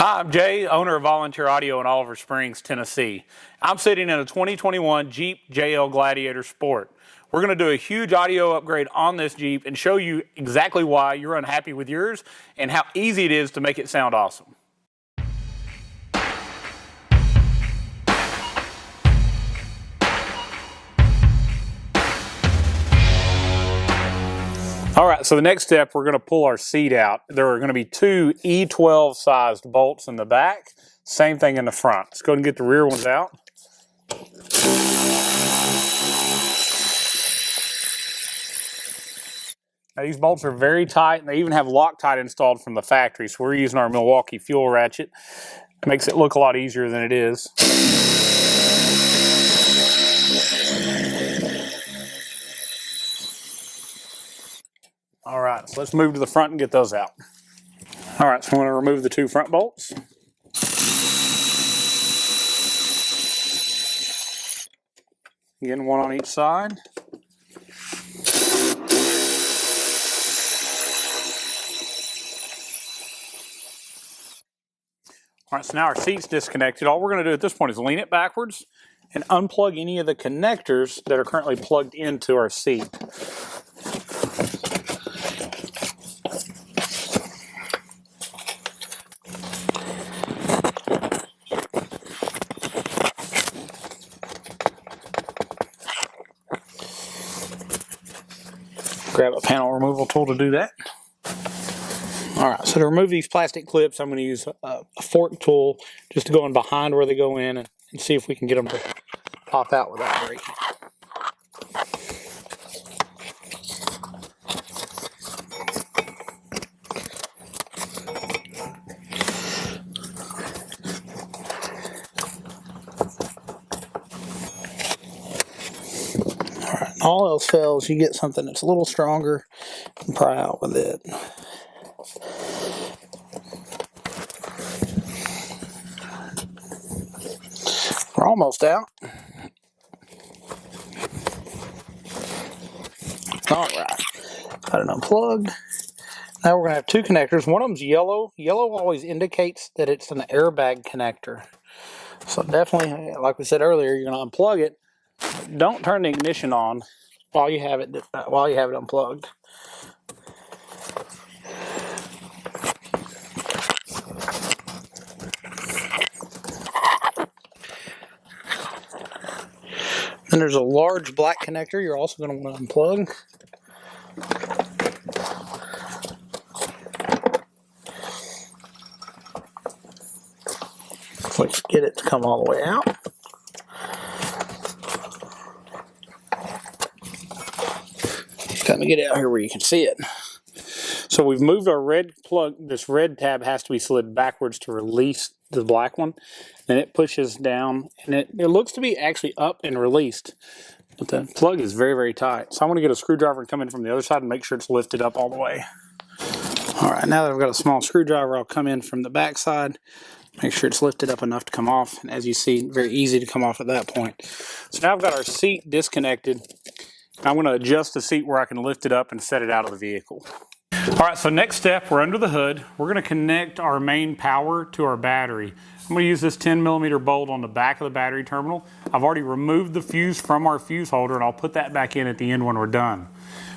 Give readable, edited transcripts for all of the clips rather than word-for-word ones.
Hi, I'm Jay, owner of Volunteer Audio in Oliver Springs, Tennessee. I'm sitting in a 2021 Jeep Gladiator Sport. We're going to do a huge audio upgrade on this Jeep and show you exactly why you're unhappy with yours and how easy it is to make it sound awesome. All right, so the next step, we're going to pull our seat out. There are going to be two E12 sized bolts in the back, same thing in the front. Let's go ahead and get the rear ones out. Now, these bolts are very tight, and they even have Loctite installed from the factory, so we're using our Milwaukee fuel ratchet. It makes it look a lot easier than it is. All right, so let's move to the front and get those out. All right, so I'm going to remove the two front bolts. Again, one on each side. All right, so now our seat's disconnected. All we're going to do at this point is lean it backwards and unplug any of the connectors that are currently plugged into our seat. Grab a panel removal tool to do that. All right, so to remove these plastic clips, I'm going to use a fork tool just to go in behind where they go in and see if we can get them to pop out without breaking. All right, all else fails, you get something that's a little stronger and pry out with it. We're almost out. All right, got it unplugged. Now we're going to have two connectors. One of them's yellow. Yellow always indicates that it's an airbag connector. So definitely, like we said earlier, you're going to unplug it. Don't turn the ignition on while you have it unplugged. Then there's a large black connector you're also going to want to unplug. So let's get it to come all the way out. Just kind of get it out here where you can see it. So we've moved our red plug. This red tab has to be slid backwards to release the black one. Then it pushes down, and it looks to be actually up and released. But the plug is very, very tight. So I'm going to get a screwdriver and come in from the other side and make sure it's lifted up all the way. All right, now that I've got a small screwdriver, I'll come in from the back side, make sure it's lifted up enough to come off. And as you see, very easy to come off at that point. So now I've got our seat disconnected. I'm going to adjust the seat where I can lift it up and set it out of the vehicle. All right, so next step, we're under the hood. We're going to connect our main power to our battery. I'm going to use this 10mm bolt on the back of the battery terminal. I've already removed the fuse from our fuse holder, and I'll put that back in at the end when we're done.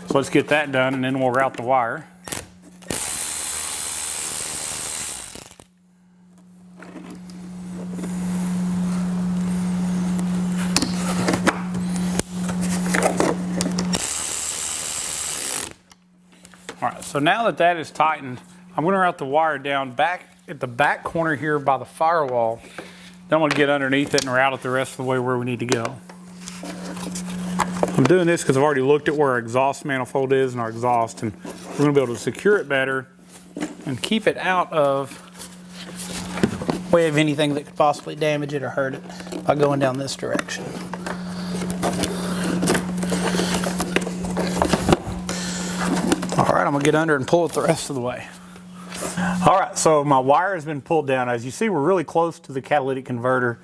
So let's get that done, and then we'll route the wire. All right, so now that that is tightened, I'm going to route the wire down back at the back corner here by the firewall. Then I'm going to get underneath it and route it the rest of the way where we need to go. I'm doing this because I've already looked at where our exhaust manifold is and our exhaust, and we're going to be able to secure it better and keep it out of the way of anything that could possibly damage it or hurt it by going down this direction. All right, I'm gonna get under and pull it the rest of the way. All right, so my wire has been pulled down. As you see, we're really close to the catalytic converter.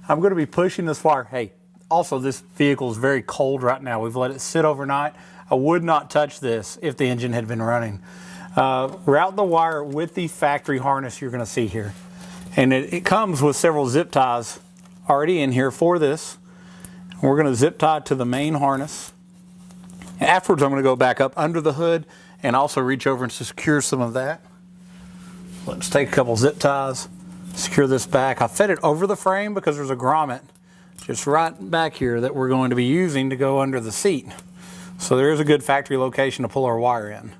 I'm gonna be pushing this wire. Hey, also this vehicle is very cold right now. We've let it sit overnight. I would not touch this if the engine had been running. Route the wire with the factory harness you're gonna see here. And it comes with several zip ties already in here for this. We're going to zip tie to the main harness. Afterwards, I'm going to go back up under the hood and also reach over and secure some of that. Let's take a couple zip ties, secure this back. I fed it over the frame because there's a grommet just right back here that we're going to be using to go under the seat. So there is a good factory location to pull our wire in.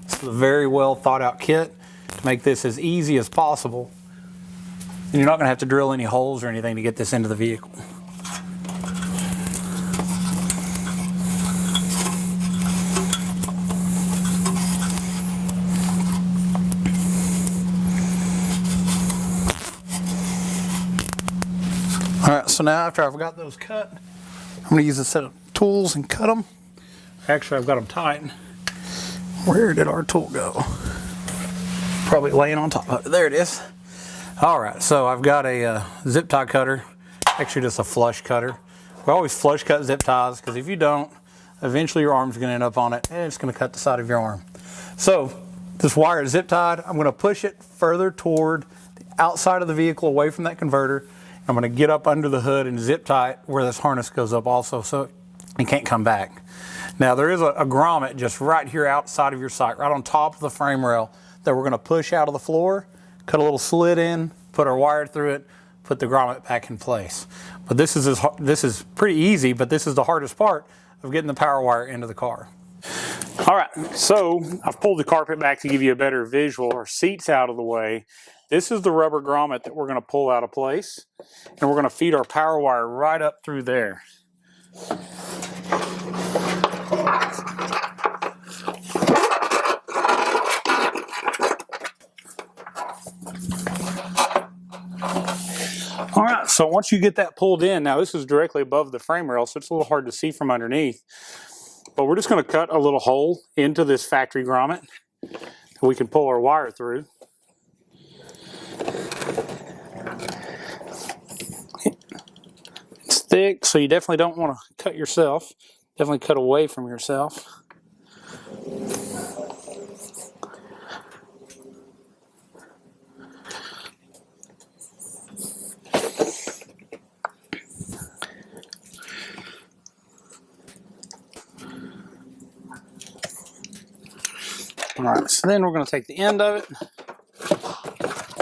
It's a very well thought out kit to make this as easy as possible. And you're not going to have to drill any holes or anything to get this into the vehicle. Alright, so now after I've got those cut, I'm going to use a set of tools and cut them. Actually, I've got them tight. Where did our tool go? Probably laying on top of it. There it is. Alright, so I've got a zip tie cutter. Actually, just a flush cutter. We always flush cut zip ties because if you don't, eventually your arm's going to end up on it and it's going to cut the side of your arm. So, this wire is zip tied. I'm going to push it further toward the outside of the vehicle away from that converter. I'm going to get up under the hood and zip tie it where this harness goes up also so it can't come back. Now there is a grommet just right here outside of your sight, right on top of the frame rail that we're going to push out of the floor, cut a little slit in, put our wire through it, put the grommet back in place. But this is pretty easy, but this is the hardest part of getting the power wire into the car. All right, so I've pulled the carpet back to give you a better visual. Our seat's out of the way. This is the rubber grommet that we're going to pull out of place, and we're going to feed our power wire right up through there. All right, so once you get that pulled in, now this is directly above the frame rail, so it's a little hard to see from underneath. But we're just going to cut a little hole into this factory grommet that we can pull our wire through. It's thick, so you definitely don't want to cut yourself. Definitely cut away from yourself. All right, so then we're going to take the end of it,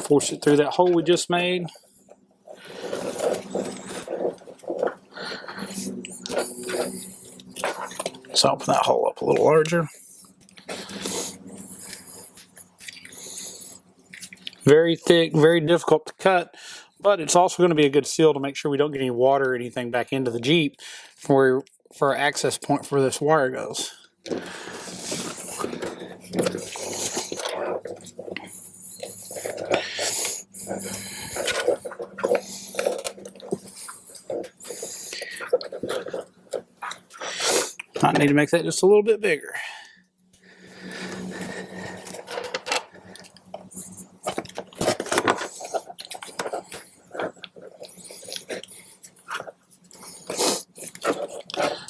force it through that hole we just made. So open that hole up a little larger. Very thick, very difficult to cut, but it's also going to be a good seal to make sure we don't get any water or anything back into the Jeep for our access point for this wire goes. I need to make that just a little bit bigger.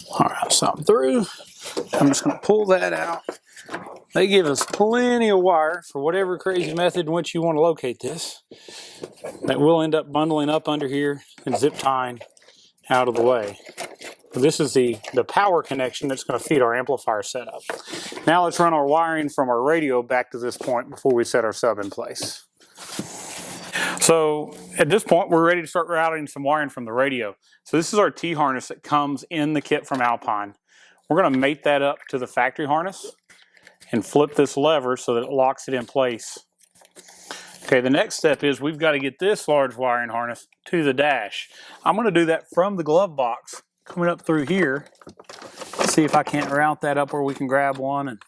Alright, so I'm through. I'm just going to pull that out. They give us plenty of wire for whatever crazy method in which you want to locate this. That will end up bundling up under here and zip tying out of the way. This is the power connection that's going to feed our amplifier setup. Now let's run our wiring from our radio back to this point before we set our sub in place. So at this point, we're ready to start routing some wiring from the radio. So this is our T-harness that comes in the kit from Alpine. We're going to mate that up to the factory harness and flip this lever so that it locks it in place. Okay, the next step is we've got to get this large wiring harness to the dash. I'm going to do that from the glove box, coming up through here. Let's see if I can't route that up where we can grab one. And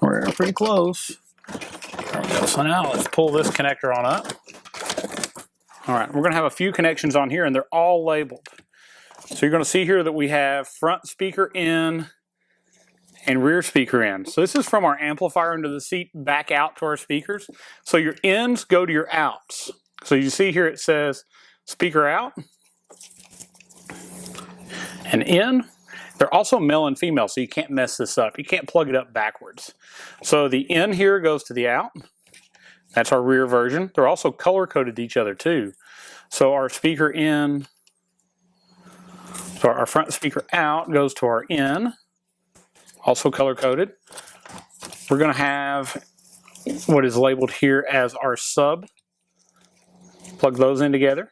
we're pretty close. There we go. So now let's pull this connector on up. All right, we're going to have a few connections on here, and they're all labeled. So you're going to see here that we have front speaker in and rear speaker in. So this is from our amplifier into the seat back out to our speakers. So your ins go to your outs. So you see here it says speaker out and in. They're also male and female, so you can't mess this up. You can't plug it up backwards. So the in here goes to the out. That's our rear version. They're also color-coded to each other too. So our speaker in, so our front speaker out goes to our in, also color-coded. We're going to have what is labeled here as our sub. Plug those in together.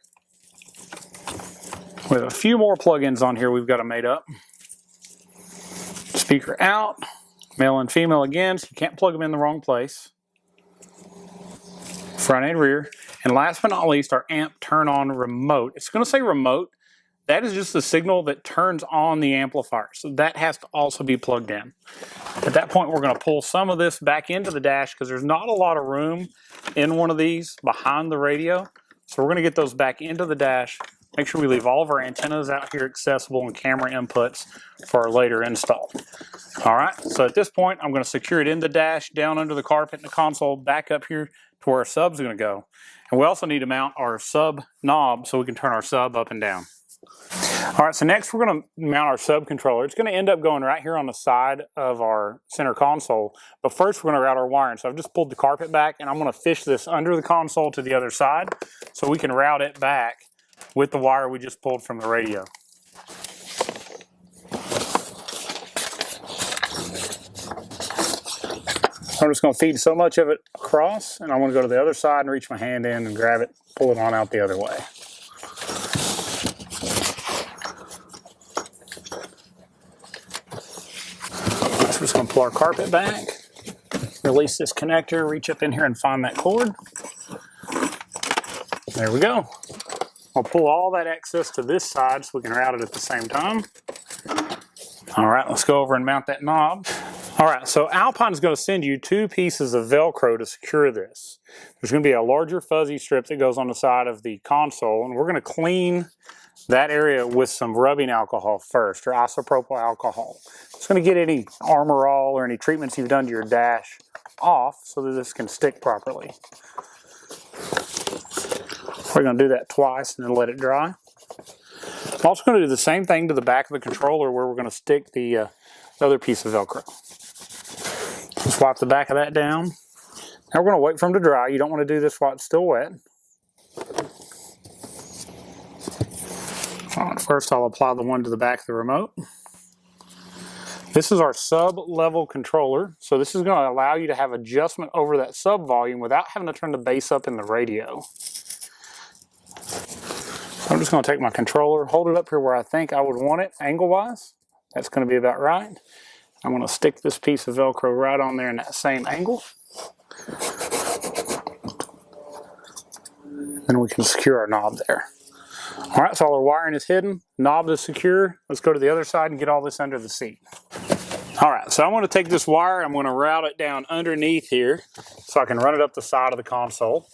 We have a few more plugins on here we've got them made up. Speaker out, male and female again, so you can't plug them in the wrong place. Front and rear. And last but not least, our amp turn on remote. It's going to say remote. That is just the signal that turns on the amplifier. So that has to also be plugged in. At that point, we're going to pull some of this back into the dash because there's not a lot of room in one of these behind the radio. So we're going to get those back into the dash. Make sure we leave all of our antennas out here accessible and camera inputs for our later install. All right, so at this point, I'm going to secure it in the dash, down under the carpet in the console, back up here to where our sub's going to go. And we also need to mount our sub knob so we can turn our sub up and down. All right, so next we're going to mount our sub controller. It's going to end up going right here on the side of our center console, but first we're going to route our wiring. So I've just pulled the carpet back and I'm going to fish this under the console to the other side so we can route it back with the wire we just pulled from the radio. I'm just going to feed so much of it across, and I'm going to go to the other side and reach my hand in and grab it, pull it on out the other way. So we're just going to pull our carpet back, release this connector, reach up in here and find that cord. There we go. I'll pull all that excess to this side so we can route it at the same time. All right, let's go over and mount that knob. All right, so Alpine's going to send you 2 pieces of Velcro to secure this. There's going to be a larger fuzzy strip that goes on the side of the console, and we're going to clean that area with some rubbing alcohol first, or isopropyl alcohol. It's going to get any Armor All or any treatments you've done to your dash off so that this can stick properly. We're going to do that twice and then let it dry. I'm also going to do the same thing to the back of the controller where we're going to stick the other piece of Velcro. Just wipe the back of that down. Now we're going to wait for them to dry. You don't want to do this while it's still wet. All right, first I'll apply the one to the back of the remote. This is our sub-level controller, so this is going to allow you to have adjustment over that sub volume without having to turn the bass up in the radio. So I'm just going to take my controller, hold it up here where I think I would want it angle-wise. That's going to be about right. I'm going to stick this piece of Velcro right on there in that same angle. Then we can secure our knob there. All right, so all our wiring is hidden, knob is secure. Let's go to the other side and get all this under the seat. All right, so I'm going to take this wire, I'm going to route it down underneath here so I can run it up the side of the console.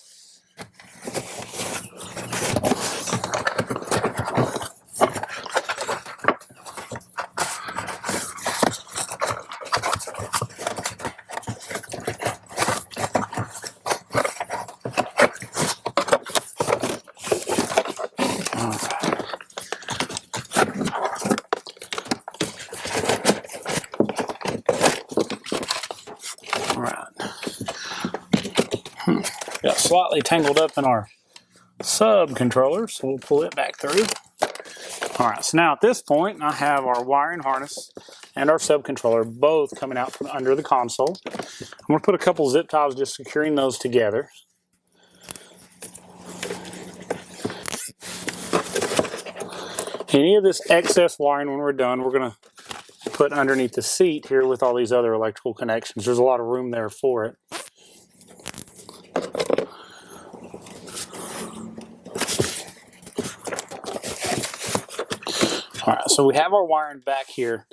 Got slightly tangled up in our sub controller, so we'll pull it back through. All right, so now at this point, I have our wiring harness and our sub controller both coming out from under the console. I'm going to put a couple zip ties just securing those together. Any of this excess wiring when we're done, we're going to put underneath the seat here with all these other electrical connections. There's a lot of room there for it. All right, so we have our wiring back here.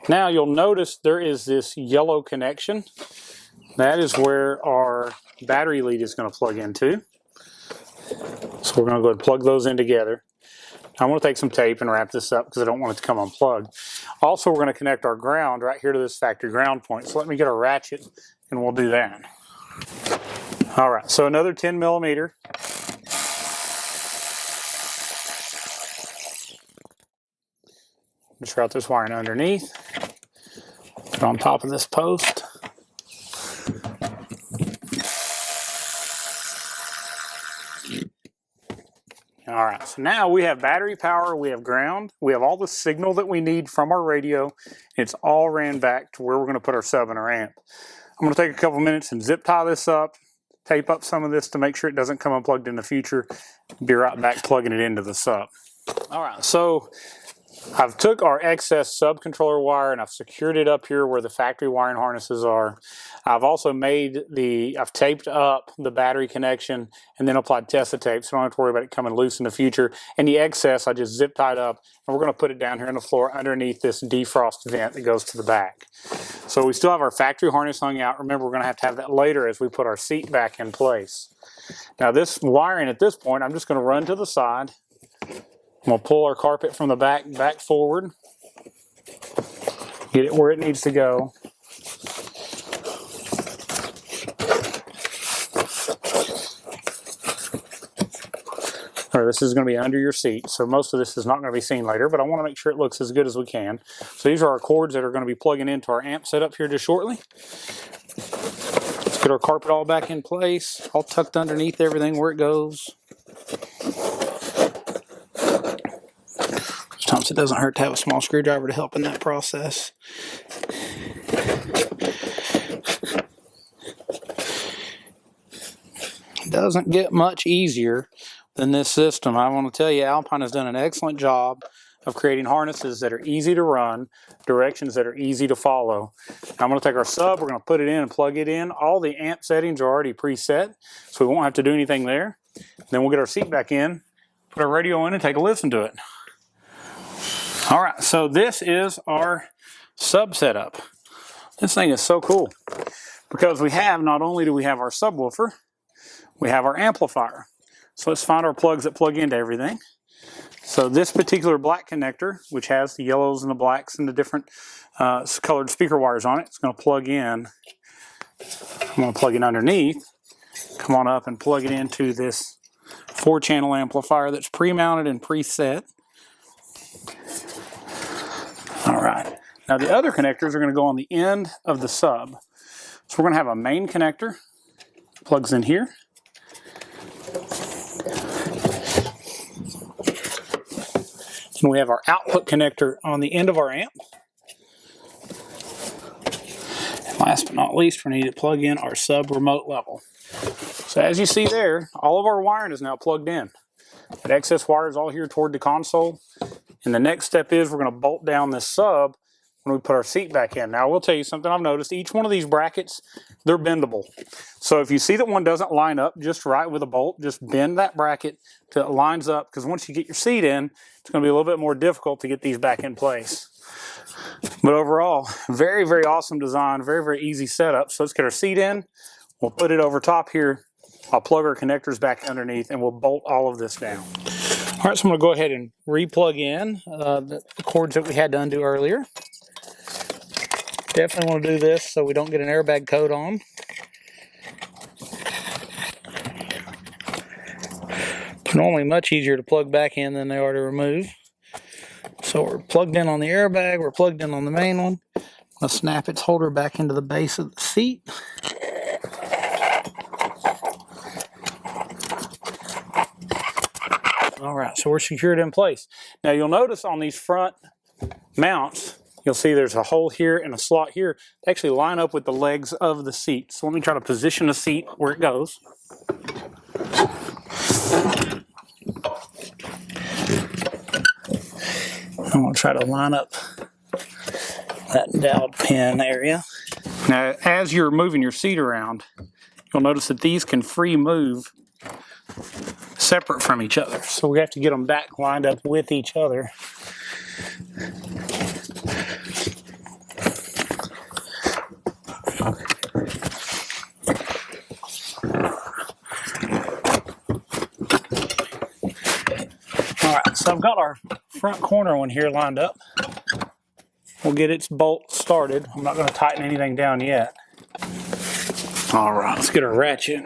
Now you'll notice there is this yellow connection. That is where our battery lead is going to plug into. So we're going to go ahead and plug those in together. I'm going to take some tape and wrap this up because I don't want it to come unplugged. Also, we're going to connect our ground right here to this factory ground point. So let me get a ratchet and we'll do that. All right, so another 10 millimeter. Just route this wiring underneath. Put it on top of this post. All right, so now we have battery power, we have ground, we have all the signal that we need from our radio. It's all ran back to where we're going to put our sub and our amp. I'm going to take a couple minutes and zip tie this up, tape up some of this to make sure it doesn't come unplugged in the future. Be right back plugging it into the sub. All right, so I've took our excess sub controller wire and I've secured it up here where the factory wiring harnesses are. I've also I've taped up the battery connection and then applied Tessa tape, so I don't have to worry about it coming loose in the future. And the excess I just zip tied up, and we're going to put it down here on the floor underneath this defrost vent that goes to the back. So we still have our factory harness hung out. Remember, we're going to have that later as we put our seat back in place. Now this wiring at this point, I'm just going to run to the side. I'm going to pull our carpet from the back forward, get it where it needs to go. All right, this is going to be under your seat, so most of this is not going to be seen later, but I want to make sure it looks as good as we can. So these are our cords that are going to be plugging into our amp setup here just shortly. Let's get our carpet all back in place, all tucked underneath everything where it goes. Sometimes it doesn't hurt to have a small screwdriver to help in that process. It doesn't get much easier than this system. I want to tell you, Alpine has done an excellent job of creating harnesses that are easy to run, directions that are easy to follow. I'm going to take our sub, we're going to put it in and plug it in. All the amp settings are already preset, so we won't have to do anything there. Then we'll get our seat back in, put our radio in, and take a listen to it. All right, so this is our sub setup. This thing is so cool because not only do we have our subwoofer, we have our amplifier. So let's find our plugs that plug into everything. So this particular black connector, which has the yellows and the blacks and the different colored speaker wires on it, it's going to plug in. I'm going to plug it underneath, come on up and plug it into this 4-channel amplifier that's pre-mounted and preset. All right, now the other connectors are going to go on the end of the sub. So we're going to have a main connector, plugs in here. And we have our output connector on the end of our amp. And last but not least, we need to plug in our sub remote level. So as you see there, all of our wiring is now plugged in. That excess wire is all here toward the console. And the next step is we're going to bolt down this sub when we put our seat back in. Now, I will tell you something I've noticed. Each one of these brackets, they're bendable. So if you see that one doesn't line up just right with a bolt, just bend that bracket till it lines up, because once you get your seat in, it's going to be a little bit more difficult to get these back in place. But overall, very, very awesome design, very, very easy setup. So let's get our seat in. We'll put it over top here. I'll plug our connectors back underneath, and we'll bolt all of this down. All right, so I'm going to go ahead and re-plug in the cords that we had to undo earlier. Definitely want to do this so we don't get an airbag coat on. It's normally much easier to plug back in than they are to remove. So we're plugged in on the airbag, we're plugged in on the main one. I'll snap its holder back into the base of the seat. All right, so we're secured in place. Now you'll notice on these front mounts, you'll see there's a hole here and a slot here. They actually line up with the legs of the seat. So let me try to position the seat where it goes. I'm going to try to line up that dowel pin area. Now, as you're moving your seat around, you'll notice that these can free move separate from each other. So we have to get them back lined up with each other. All right, so I've got our front corner one here lined up. We'll get its bolt started. I'm not going to tighten anything down yet. All right, let's get our ratchet.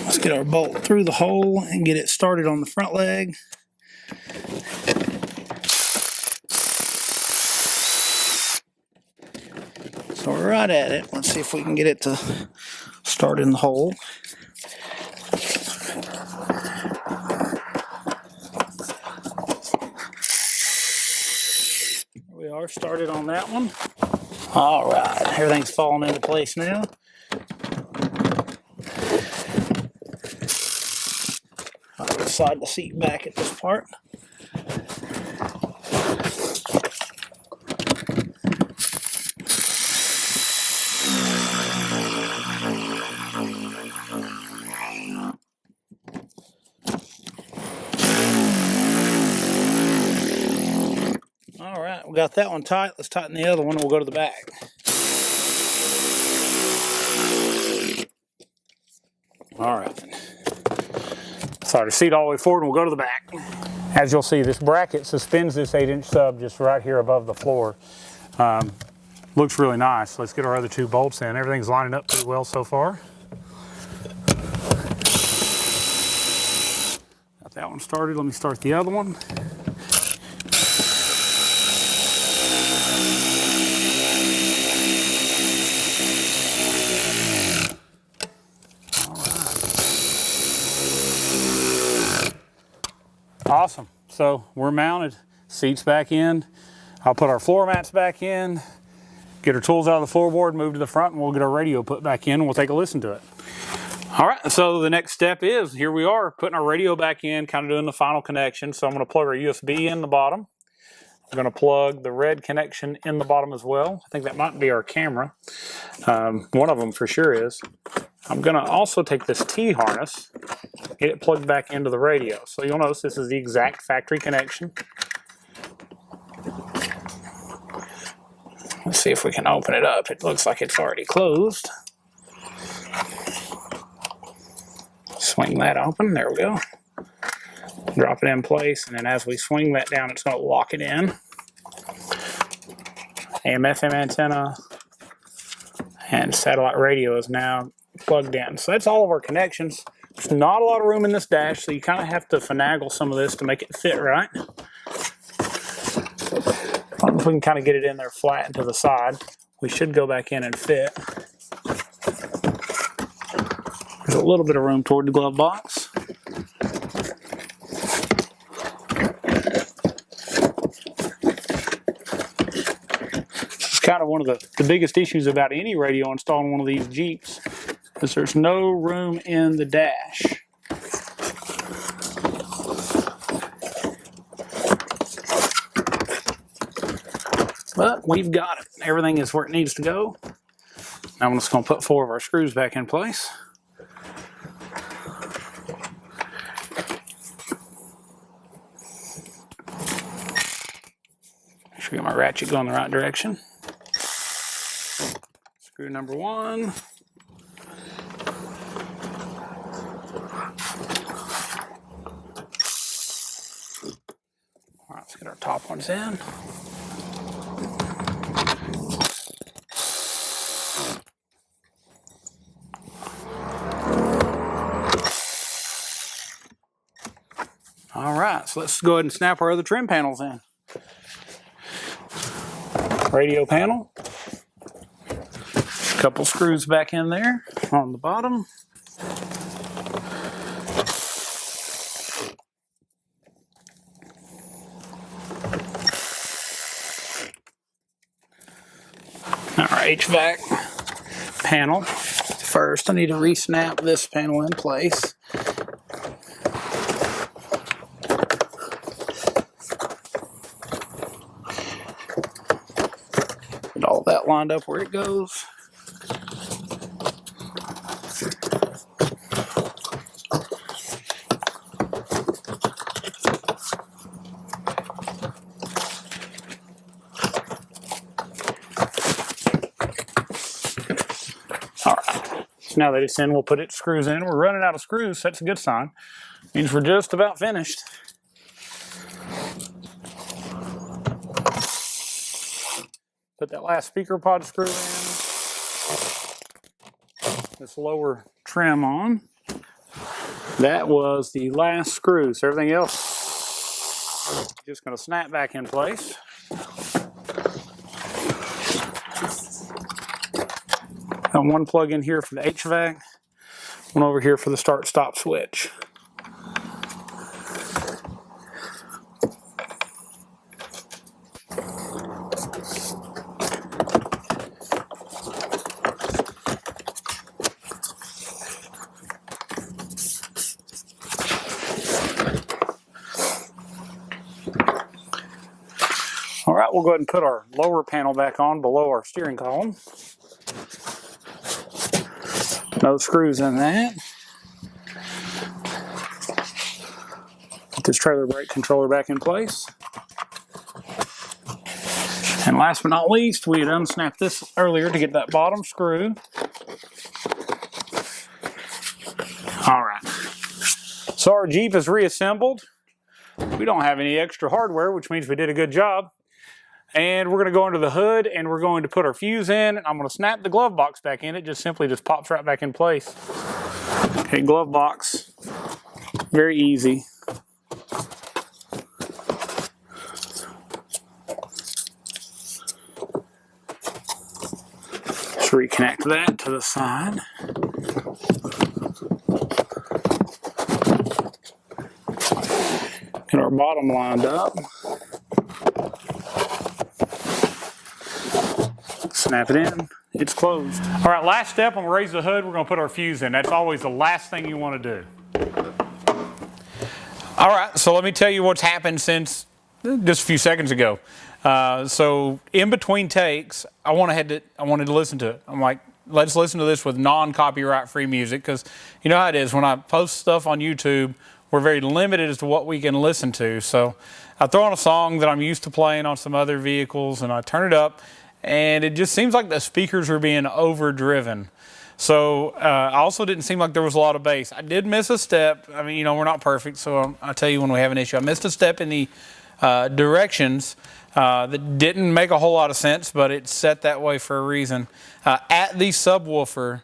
Let's get our bolt through the hole and get it started on the front leg. right at it. Let's see if we can get it to start in the hole. There we are, started on that one. All right, everything's falling into place now. I'll slide the seat back at this part. All right, we got that one tight. Let's tighten the other one and we'll go to the back. All right. Slide the seat all the way forward and we'll go to the back. As you'll see, this bracket suspends this 8-inch sub just right here above the floor. Looks really nice. Let's get our other 2 bolts in. Everything's lining up pretty well so far. Got that one started. Let me start the other one. Awesome. So we're mounted, seats back in. I'll put our floor mats back in, get our tools out of the floorboard, move to the front, and we'll get our radio put back in and we'll take a listen to it. All right, so the next step is, here we are, putting our radio back in, kind of doing the final connection. So I'm going to plug our USB in the bottom. I'm going to plug the red connection in the bottom as well. I think that might be our camera. One of them for sure is. I'm going to also take this T-harness, get it plugged back into the radio. So you'll notice this is the exact factory connection. Let's see if we can open it up. It looks like it's already closed. Swing that open. There we go. Drop it in place, and then as we swing that down, it's going to lock it in. AM/FM antenna and satellite radio is now plugged in. So that's all of our connections. There's not a lot of room in this dash, so you kind of have to finagle some of this to make it fit right. As long as we can kind of get it in there flat and to the side, we should go back in and fit. There's a little bit of room toward the glove box. This is kind of one of the biggest issues about any radio installing one of these Jeeps, is there's no room in the dash. But we've got it. Everything is where it needs to go. Now I'm just going to put 4 of our screws back in place. Make sure I get my ratchet going the right direction. Screw number 1. All right, let's get our top ones in. All right, so let's go ahead and snap our other trim panels in. Radio panel. A couple screws back in there on the bottom. Our HVAC panel. First, I need to re-snap this panel in place. Get all that lined up where it goes. Now that it's in, we'll put its screws in. We're running out of screws, so that's a good sign. Means we're just about finished. Put that last speaker pod screw in. This lower trim on. That was the last screw, so everything else just going to snap back in place. Got one plug in here for the HVAC, one over here for the start-stop switch. All right, we'll go ahead and put our lower panel back on below our steering column. No screws in that. Put this trailer brake controller back in place. And last but not least, we had unsnapped this earlier to get that bottom screw. All right. So our Jeep is reassembled. We don't have any extra hardware, which means we did a good job. And we're going to go under the hood and we're going to put our fuse in. I'm going to snap the glove box back in. It just simply pops right back in place. Okay, glove box. Very easy. Just reconnect that to the side. Get our bottom lined up. Snap it in. It's closed. All right, last step, when we raise the hood, we're going to put our fuse in. That's always the last thing you want to do. All right, so let me tell you what's happened since just a few seconds ago. So in between takes, I wanted to listen to it. I'm like, let's listen to this with non-copyright free music, because you know how it is. When I post stuff on YouTube, we're very limited as to what we can listen to. So I throw on a song that I'm used to playing on some other vehicles, and I turn it up, and it just seems like the speakers are being overdriven. So I also didn't seem like there was a lot of bass. I did miss a step. I mean, you know, we're not perfect, so I'll tell you when we have an issue. I missed a step in the directions that didn't make a whole lot of sense, but it's set that way for a reason. At the subwoofer,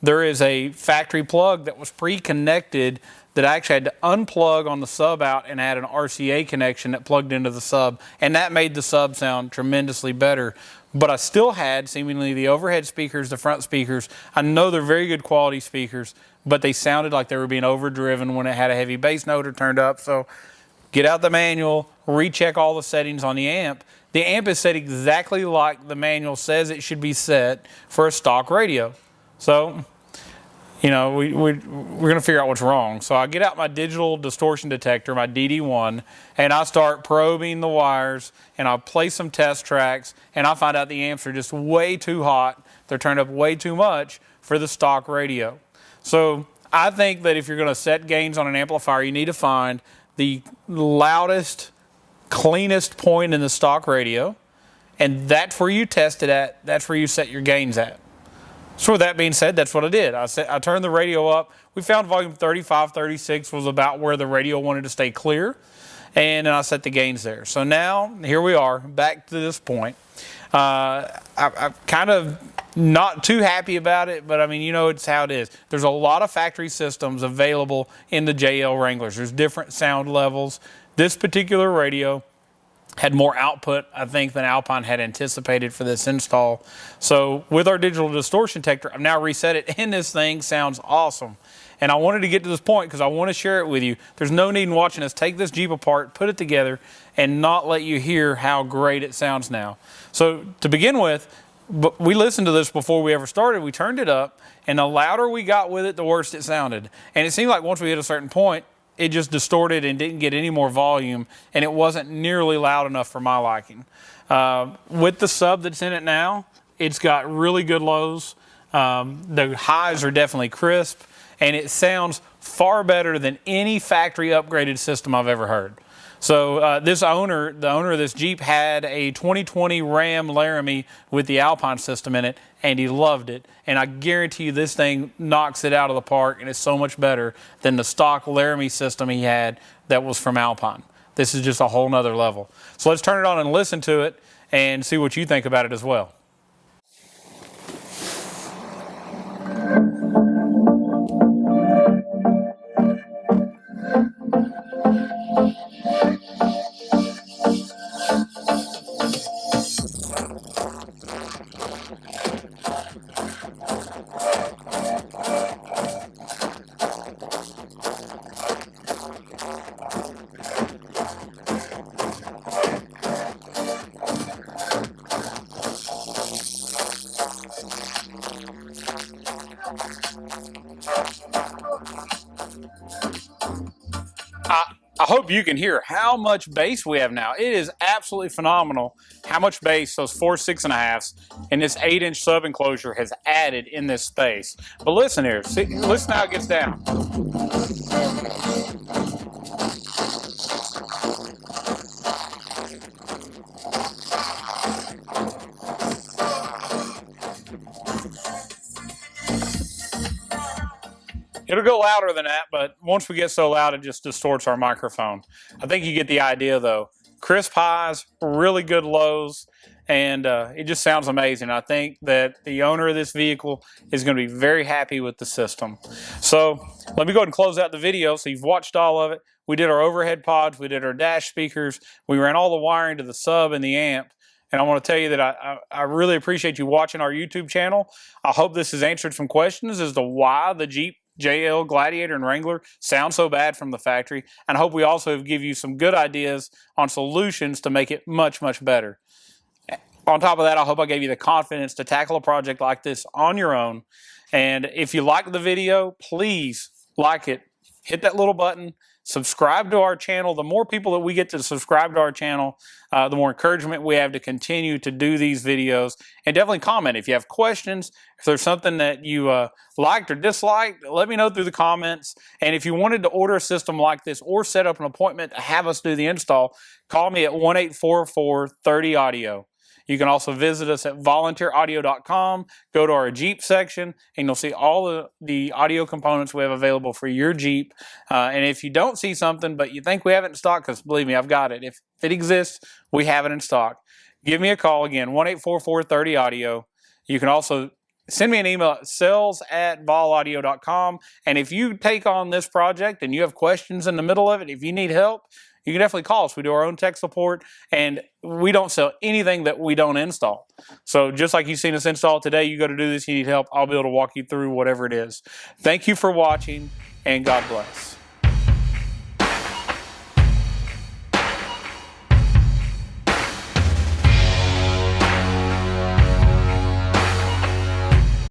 there is a factory plug that was pre-connected that I actually had to unplug on the sub out and add an RCA connection that plugged into the sub, and that made the sub sound tremendously better. But I still had seemingly the overhead speakers, the front speakers. I know they're very good quality speakers, but they sounded like they were being overdriven when it had a heavy bass note or turned up. So get out the manual, recheck all the settings on the amp. The amp is set exactly like the manual says it should be set for a stock radio. So, you know, we're going to figure out what's wrong. So I get out my digital distortion detector, my DD1, and I start probing the wires, and I play some test tracks, and I find out the amps are just way too hot. They're turned up way too much for the stock radio. So I think that if you're going to set gains on an amplifier, you need to find the loudest, cleanest point in the stock radio, and that's where you test it at. That's where you set your gains at. So with that being said, that's what I did. I turned the radio up. We found volume 35, 36 was about where the radio wanted to stay clear. And then I set the gains there. So now, here we are, back to this point. I'm kind of not too happy about it, but I mean, you know, it's how it is. There's a lot of factory systems available in the JL Wranglers. There's different sound levels. This particular radio had more output, I think, than Alpine had anticipated for this install. So with our digital distortion detector, I've now reset it, and this thing sounds awesome. And I wanted to get to this point because I want to share it with you. There's no need in watching us take this Jeep apart, put it together, and not let you hear how great it sounds now. So to begin with, we listened to this before we ever started. We turned it up, and the louder we got with it, the worse it sounded. And it seemed like once we hit a certain point, it just distorted and didn't get any more volume, and it wasn't nearly loud enough for my liking. With the sub that's in it now, it's got really good lows. The highs are definitely crisp, and it sounds far better than any factory upgraded system I've ever heard. So the owner of this Jeep had a 2020 Ram Laramie with the Alpine system in it, and he loved it. And I guarantee you this thing knocks it out of the park, and it's so much better than the stock Laramie system he had that was from Alpine. This is just a whole nother level. So let's turn it on and listen to it and see what you think about it as well. I hope you can hear how much bass we have now. It is absolutely phenomenal how much bass those 4 6.5s and this 8-inch sub enclosure has added in this space. But listen here, see, listen how it gets down. It'll go louder than that, but once we get so loud, it just distorts our microphone. I think you get the idea, though. Crisp highs, really good lows, and it just sounds amazing. I think that the owner of this vehicle is going to be very happy with the system. So let me go ahead and close out the video. So you've watched all of it. We did our overhead pods. We did our dash speakers. We ran all the wiring to the sub and the amp. And I want to tell you that I really appreciate you watching our YouTube channel. I hope this has answered some questions as to why the Jeep JL, Gladiator, and Wrangler sound so bad from the factory. And I hope we also give you some good ideas on solutions to make it much, much better. On top of that, I hope I gave you the confidence to tackle a project like this on your own. And if you like the video, please like it. Hit that little button. Subscribe to our channel. The more people that we get to subscribe to our channel, the more encouragement we have to continue to do these videos. And definitely comment if you have questions. If there's something that you liked or disliked, let me know through the comments. And if you wanted to order a system like this or set up an appointment to have us do the install, call me at 1-844-30-AUDIO. You can also visit us at volunteeraudio.com, go to our Jeep section, and you'll see all the audio components we have available for your Jeep. And if you don't see something, but you think we have it in stock, because believe me, I've got it. If it exists, we have it in stock. Give me a call again, 1-844-30-AUDIO. You can also send me an email at sales@volaudio.com. And if you take on this project and you have questions in the middle of it, if you need help, you can definitely call us. We do our own tech support, and we don't sell anything that we don't install. So just like you've seen us install today, you go to do this, you need help, I'll be able to walk you through whatever it is. Thank you for watching, and God bless.